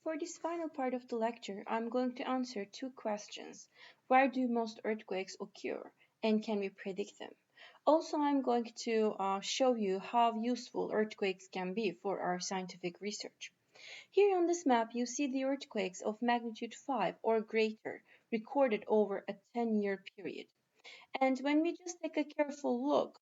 For this final part of the lecture, I'm going to answer two questions. Where do most earthquakes occur, and can we predict them? Also, I'm going to show you how useful earthquakes can be for our scientific research. Here on this map, you see the earthquakes of magnitude 5 or greater recorded over a 10-year period. And when we just take a careful look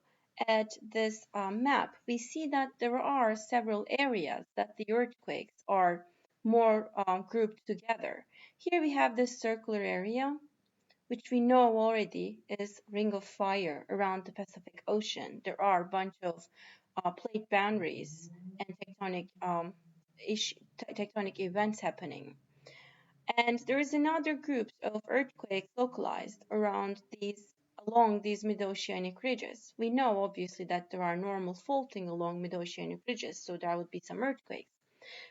at this map, we see that there are several areas that the earthquakes are more grouped together. Here we have this circular area, which we know already is Ring of Fire around the Pacific Ocean. There are a bunch of plate boundaries and tectonic events happening. And there is another group of earthquakes localized along these mid-oceanic ridges. We know obviously that there are normal faulting along mid-oceanic ridges, so there would be some earthquakes.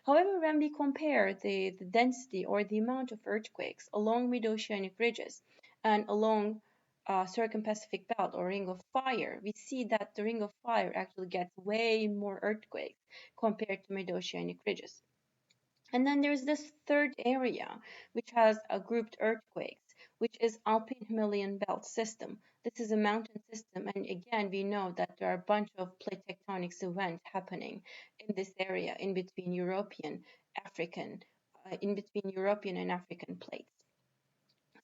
However, when we compare the density or the amount of earthquakes along mid-oceanic ridges and along circum-Pacific belt or Ring of Fire, we see that the Ring of Fire actually gets way more earthquakes compared to mid-oceanic ridges. And then there's this third area, which has a grouped earthquakes, which is Alpine Himalayan Belt System. This is a mountain system, and again, we know that there are a bunch of plate tectonics events happening in this area, in between European and African plates.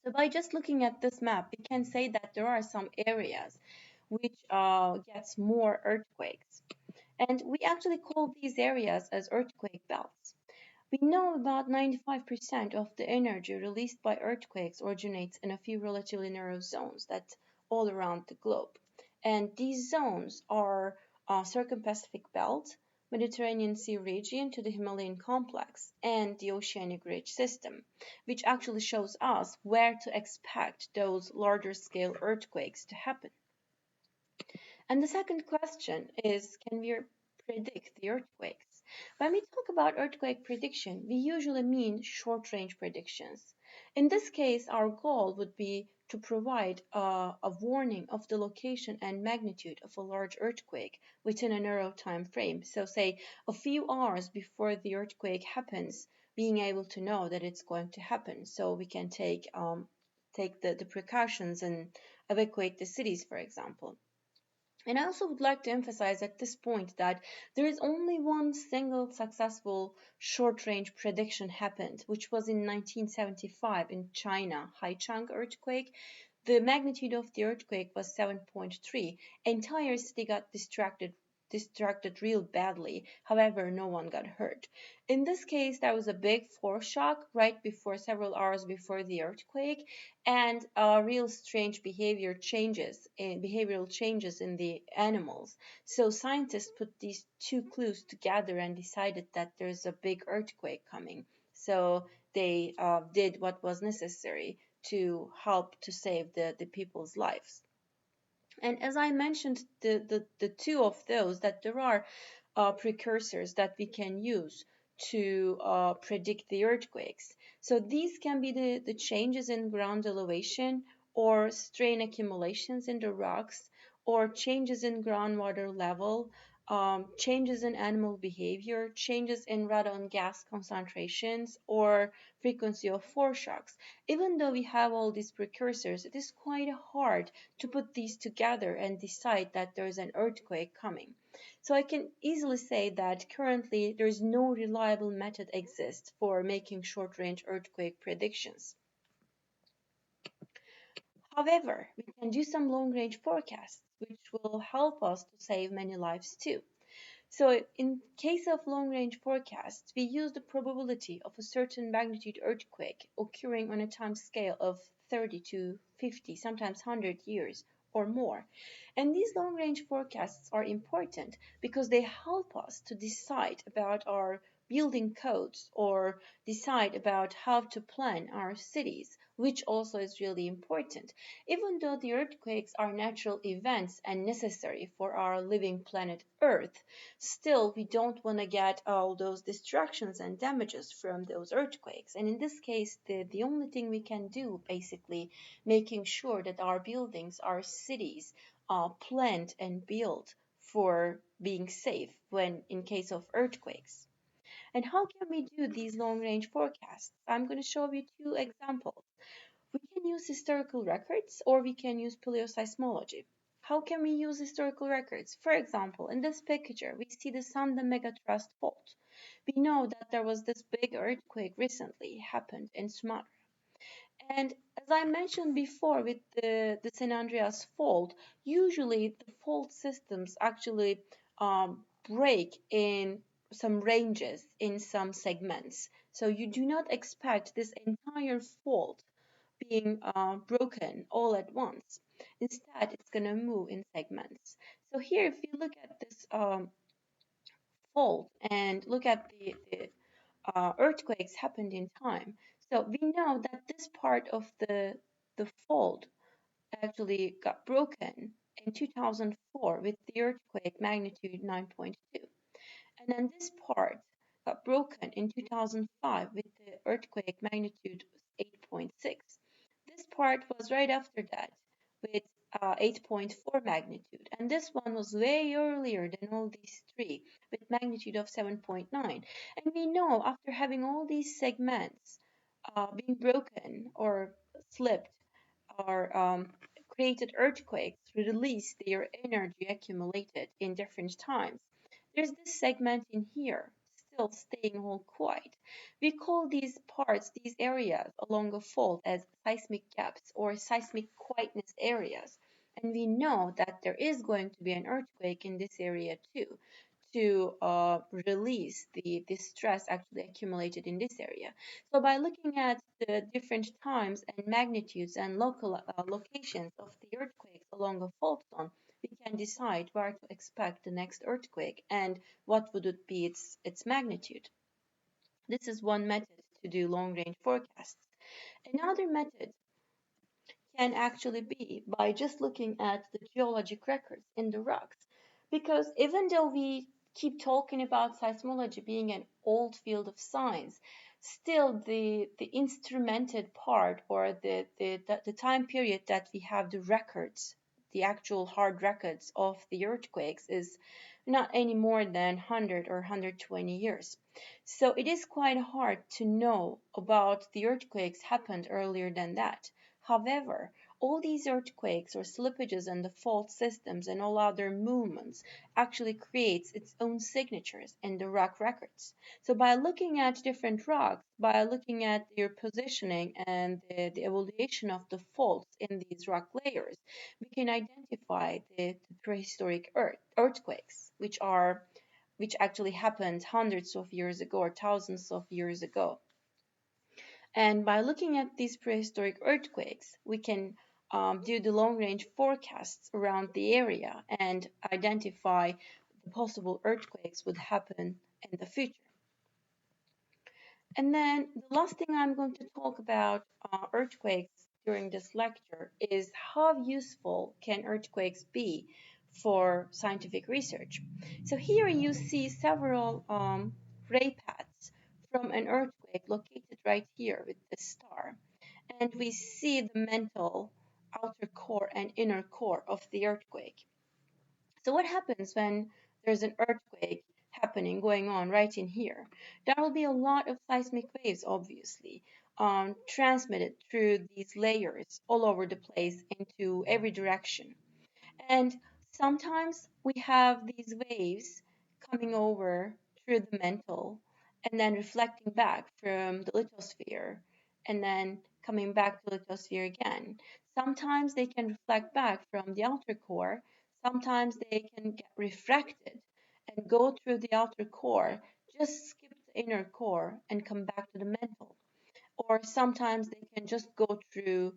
So by just looking at this map, we can say that there are some areas which gets more earthquakes. And we actually call these areas as earthquake belts. We know about 95% of the energy released by earthquakes originates in a few relatively narrow zones that's all around the globe. And these zones are Circum-Pacific Belt, Mediterranean Sea region to the Himalayan complex, and the Oceanic Ridge system, which actually shows us where to expect those larger scale earthquakes to happen. And the second question is, can we predict the earthquakes? When we talk about earthquake prediction, we usually mean short-range predictions. In this case, our goal would be to provide a warning of the location and magnitude of a large earthquake within a narrow time frame. So say a few hours before the earthquake happens, being able to know that it's going to happen, so we can take the precautions and evacuate the cities, for example. And I also would like to emphasize at this point that there is only one single successful short-range prediction happened, which was in 1975 in China, Haichang earthquake. The magnitude of the earthquake was 7.3. Entire city got distracted real badly. However, no one got hurt. In this case, there was a big foreshock right before, several hours before the earthquake, and real strange behavioral changes in the animals. So scientists put these two clues together and decided that there's a big earthquake coming. So they did what was necessary to help to save the people's lives. And as I mentioned, the two of those, that there are precursors that we can use to predict the earthquakes. So these can be the changes in ground elevation or strain accumulations in the rocks or changes in groundwater level, changes in animal behavior, changes in radon gas concentrations, or frequency of foreshocks. Even though we have all these precursors, it is quite hard to put these together and decide that there is an earthquake coming. So I can easily say that currently there is no reliable method exists for making short-range earthquake predictions. However, we can do some long-range forecasts, which will help us to save many lives too. So in case of long-range forecasts, we use the probability of a certain magnitude earthquake occurring on a time scale of 30 to 50, sometimes 100 years or more. And these long-range forecasts are important because they help us to decide about our building codes or decide about how to plan our cities, which also is really important. Even though the earthquakes are natural events and necessary for our living planet Earth, still we don't want to get all those destructions and damages from those earthquakes. And in this case, the only thing we can do, basically, making sure that our buildings, our cities, are planned and built for being safe when in case of earthquakes. And how can we do these long-range forecasts? I'm going to show you two examples. We can use historical records or we can use paleoseismology. How can we use historical records? For example, in this picture, we see the Sanda Megatrust fault. We know that there was this big earthquake recently happened in Sumatra. And as I mentioned before with the San Andreas fault, usually the fault systems actually break in some ranges, in some segments. So you do not expect this entire fault being broken all at once. Instead, it's going to move in segments. So here, if you look at this fault and look at the earthquakes happened in time. So we know that this part of the fault actually got broken in 2004 with the earthquake magnitude 9.2. And then this part got broken in 2005 with the earthquake magnitude 8.6. This part was right after that with 8.4 magnitude. And this one was way earlier than all these three with magnitude of 7.9. And we know after having all these segments being broken or slipped or created earthquakes, release their energy accumulated in different times. There's this segment in here still staying all quiet. We call these parts, these areas along a fault as seismic gaps or seismic quietness areas. And we know that there is going to be an earthquake in this area too to release the stress actually accumulated in this area. So by looking at the different times and magnitudes and local locations of the earthquakes along a fault zone, we can decide where to expect the next earthquake and what would it be its magnitude. This is one method to do long range forecasts. Another method can actually be by just looking at the geologic records in the rocks. Because even though we keep talking about seismology being an old field of science, still the instrumented part or the time period that we have the records, the actual hard records of the earthquakes is not any more than 100 or 120 years. So it is quite hard to know about the earthquakes happened earlier than that. However, all these earthquakes or slippages in the fault systems and all other movements actually creates its own signatures in the rock records. So by looking at different rocks, by looking at their positioning and the evaluation of the faults in these rock layers, we can identify the prehistoric earthquakes, which actually happened hundreds of years ago or thousands of years ago. And by looking at these prehistoric earthquakes, we can do the long range forecasts around the area and identify the possible earthquakes would happen in the future. And then the last thing I'm going to talk about earthquakes during this lecture is how useful can earthquakes be for scientific research. So here you see several ray paths from an earthquake located right here with the star. And we see the mantle, outer core, and inner core of the earthquake. So what happens when there's an earthquake happening, going on right in here? There will be a lot of seismic waves, obviously, transmitted through these layers all over the place into every direction. And sometimes we have these waves coming over through the mantle and then reflecting back from the lithosphere and then coming back to the lithosphere again. Sometimes they can reflect back from the outer core. Sometimes they can get refracted and go through the outer core, just skip the inner core and come back to the mantle. Or sometimes they can just go through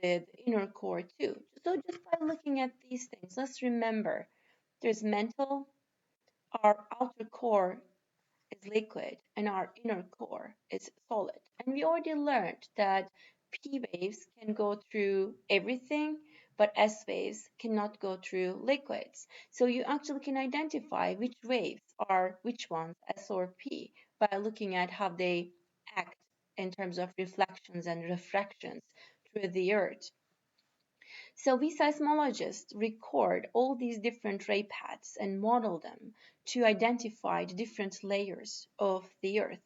the inner core too. So just by looking at these things, let's remember there's mantle, our outer core is liquid, and our inner core is solid. And we already learned that P waves can go through everything, but S waves cannot go through liquids. So you actually can identify which waves are which ones, S or P, by looking at how they act in terms of reflections and refractions through the earth. So we seismologists record all these different ray paths and model them to identify the different layers of the Earth.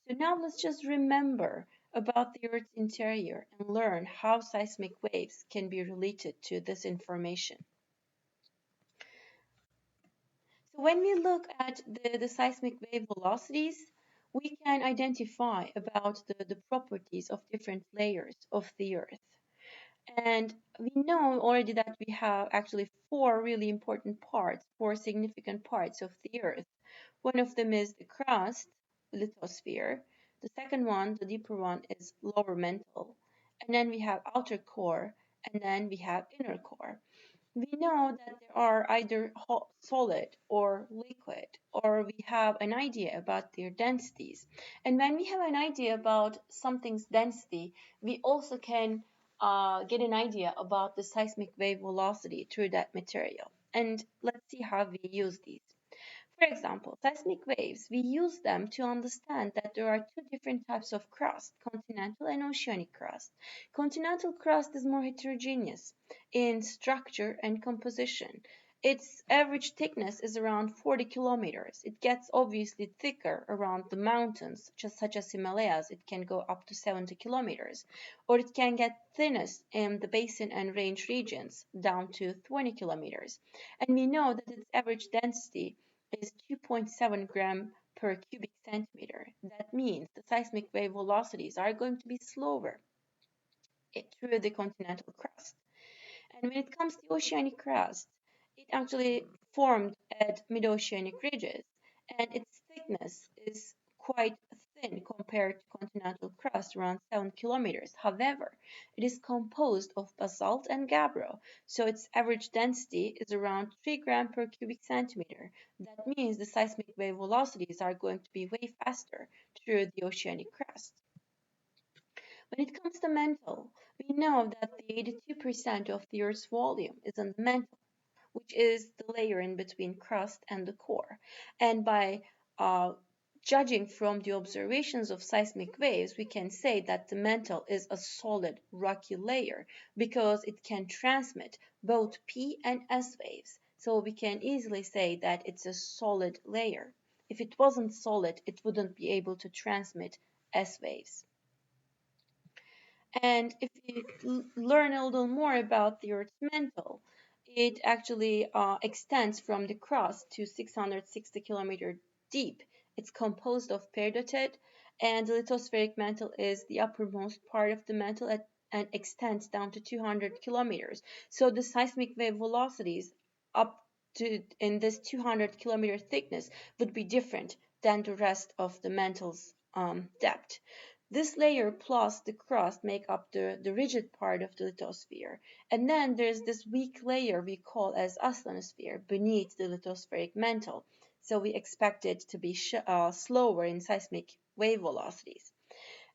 So now let's just remember about the Earth's interior and learn how seismic waves can be related to this information. So when we look at the seismic wave velocities, we can identify about the properties of different layers of the Earth. And we know already that we have actually four really important parts, four significant parts of the Earth. One of them is the crust, lithosphere. The second one, the deeper one, is lower mantle. And then we have outer core, and then we have inner core. We know that they are either solid or liquid, or we have an idea about their densities. And when we have an idea about something's density, we also can get an idea about the seismic wave velocity through that material. And let's see how we use these. For example, seismic waves, we use them to understand that there are two different types of crust, continental and oceanic crust. Continental crust is more heterogeneous in structure and composition. Its average thickness is around 40 kilometers. It gets obviously thicker around the mountains, just such as Himalayas. It can go up to 70 kilometers, or it can get thinnest in the basin and range regions, down to 20 kilometers. And we know that its average density is 2.7 gram per cubic centimeter. That means the seismic wave velocities are going to be slower through the continental crust. And when it comes to oceanic crust, it actually formed at mid-oceanic ridges, and its thickness is quite thin compared to continental crust, around 7 kilometers. However, it is composed of basalt and gabbro, so its average density is around 3 gram per cubic centimeter. That means the seismic wave velocities are going to be way faster through the oceanic crust. When it comes to mantle, we know that the 82% of the Earth's volume is on the mantle, which is the layer in between crust and the core. And by judging from the observations of seismic waves, we can say that the mantle is a solid rocky layer because it can transmit both P and S waves. So we can easily say that it's a solid layer. If it wasn't solid, it wouldn't be able to transmit S waves. And if you learn a little more about the Earth's mantle, it actually extends from the crust to 660 kilometers deep. It's composed of peridotite, and the lithospheric mantle is the uppermost part of the mantle and extends down to 200 kilometers. So the seismic wave velocities up to in this 200-kilometer thickness would be different than the rest of the mantle's depth. This layer plus the crust make up the rigid part of the lithosphere. And then there's this weak layer we call as asthenosphere beneath the lithospheric mantle. So we expect it to be slower in seismic wave velocities.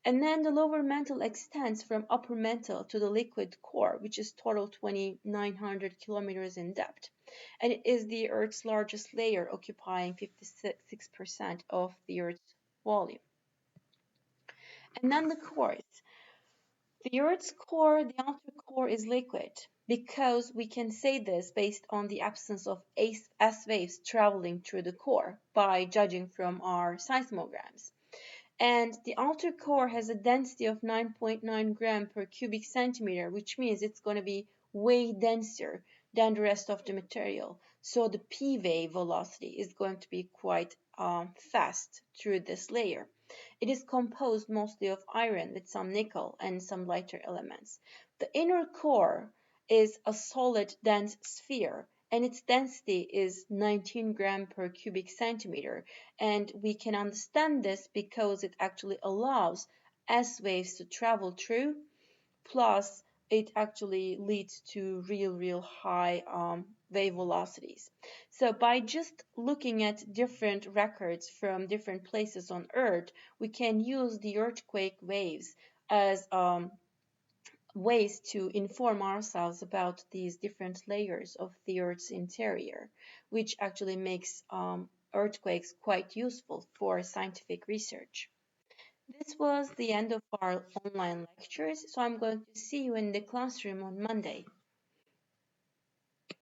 And then the lower mantle extends from upper mantle to the liquid core, which is total 2,900 kilometers in depth. And it is the Earth's largest layer, occupying 56% of the Earth's volume. And then the cores. The Earth's core, the outer core, is liquid because we can say this based on the absence of S waves traveling through the core by judging from our seismograms. And the outer core has a density of 9.9 gram per cubic centimeter, which means it's going to be way denser than the rest of the material. So the P wave velocity is going to be quite fast through this layer. It is composed mostly of iron with some nickel and some lighter elements. The inner core is a solid dense sphere, and its density is 19 gram per cubic centimeter. And we can understand this because it actually allows S waves to travel through, plus it actually leads to real high wave velocities. So by just looking at different records from different places on Earth, we can use the earthquake waves as ways to inform ourselves about these different layers of the Earth's interior, which actually makes earthquakes quite useful for scientific research. This was the end of our online lectures, so I'm going to see you in the classroom on Monday.